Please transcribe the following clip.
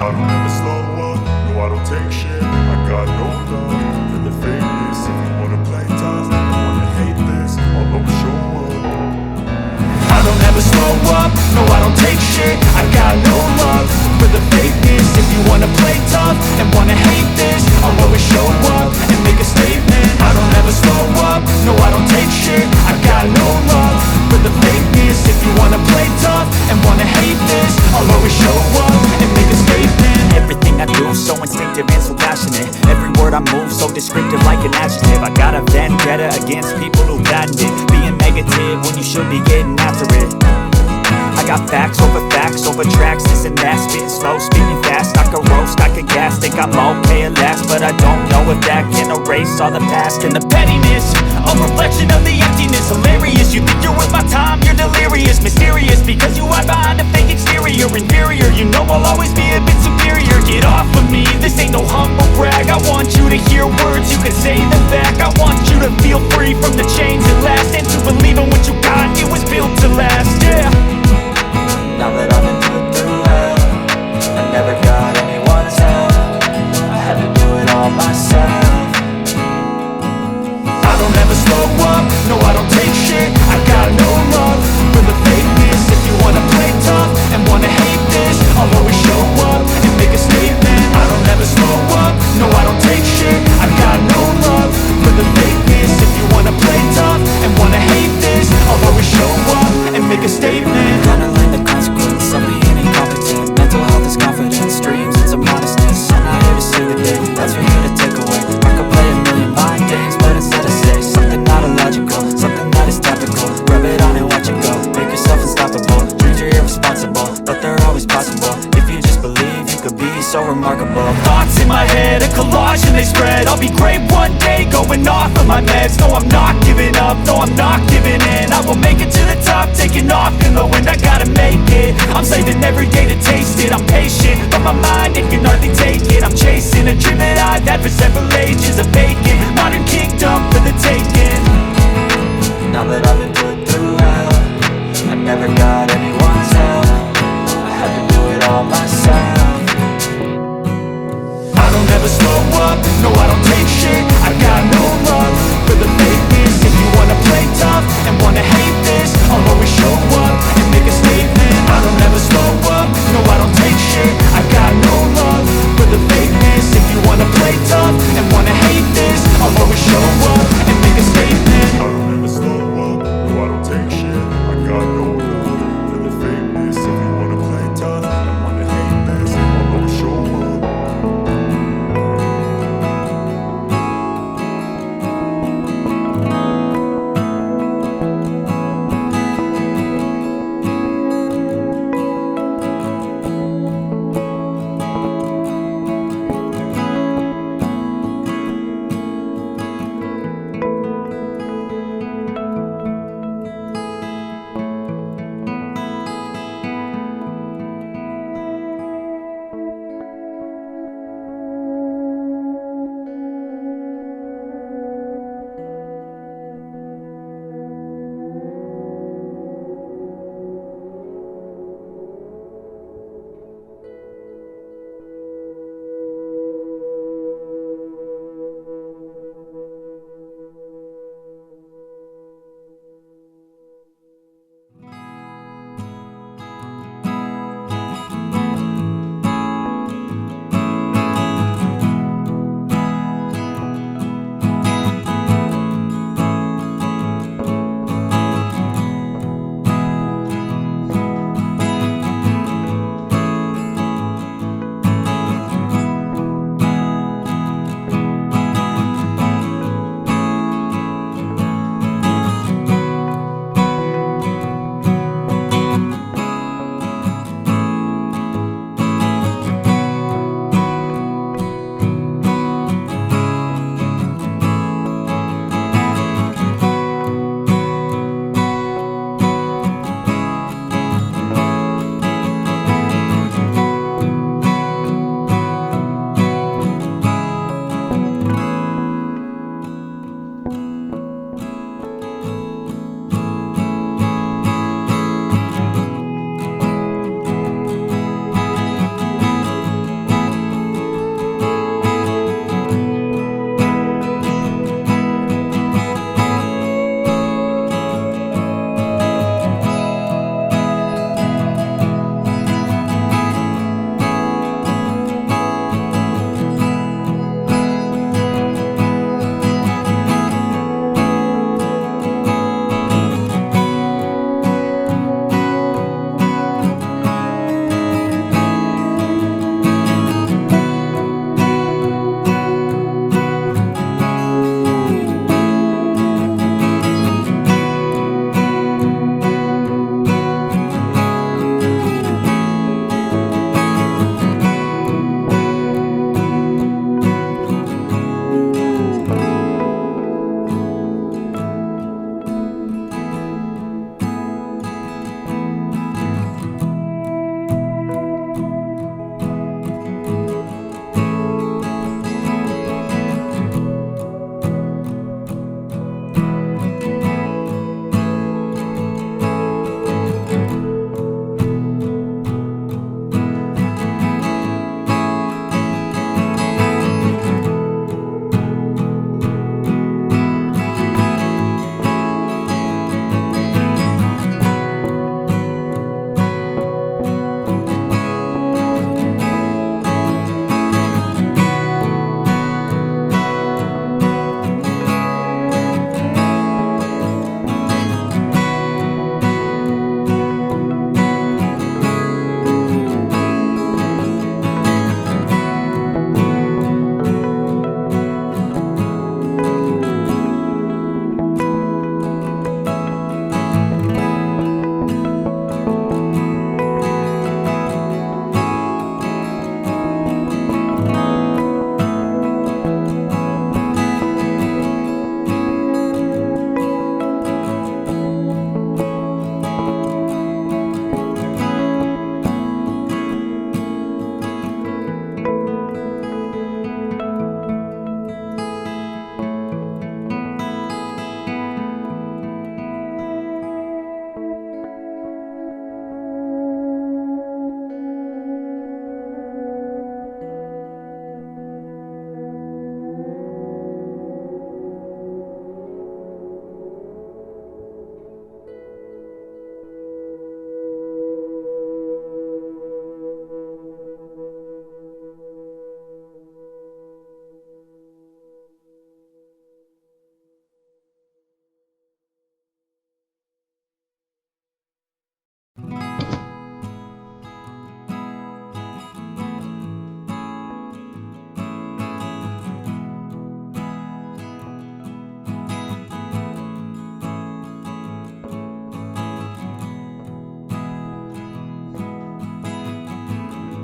I don't ever slow up, no I don't take shit. I got no love for the fakeness. If you wanna play tough, you wanna hate this, I'll always show up. I don't ever slow up, no I don't take shit. I got no love for the fakeness. If you wanna play tough and wanna hate this, I'll always show up and make a statement. I don't ever slow up, no I don't take shit. I got no love for the fakeness. If you wanna play tough and wanna hate this, I'll always show up and make a statement. Everything I do so instinctive and so passionate. Every word I move so descriptive like an adjective. I got a vendetta against people who patent it, being negative when you should be getting after it. I got facts over tracks, this and that. Spitting slow, speaking fast, I could roast, I could gas. Think I'm okay at last, but I don't know if that can erase all the past. And the pettiness, a reflection of the emptiness. Hilarious, you think you're worth my time, you're delirious. Mysterious, because you hide behind a fake exterior. Inferior, you know I'll always be a bit superior. Get off of me, this ain't no humble brag. I want you to hear words, you can say them back. I want you to feel free from the chains at last, and to believe in what you got, it was built to last, yeah. Now that I've been through hell, I never got anyone's help. I had to do it all myself. I don't ever slow up, no I don't take shit. I got no love for the fakeness. If you wanna play tough and wanna hate this, I'll always show up and make a statement. I don't ever slow up, no I don't take shit. I got no love for the fakeness. If you wanna play tough and wanna hate this, I'll always show up and make a statement. Gonna learn the consequence of being incompetent. Mental health is confidence, dreams and some modestness. I'm not here to see with it, that's for you to take away. I could play a million mind games, but instead I say something not illogical, something that is topical. Rub it on and watch it go, make yourself unstoppable. Dreams are irresponsible, but they're always possible. If you just believe, you could be so remarkable. Thoughts in my head, a collage and they spread. I'll be great one day, going off of my meds. No, I'm not giving up, no, I'm not giving in. I will make it to the top, taking off in the wind. I gotta make it, I'm saving every day to taste it. I'm patient, but my mind, it can hardly take it. I'm chasing a dream that I've had for several ages. A vacant, modern kingdom for the taking. Now that I've been put through hell, I never got anyone's help. I had to do it all myself. I don't ever slow up, no I don't take shit. I got no love for the fakeness. If you wanna play tough and wanna hate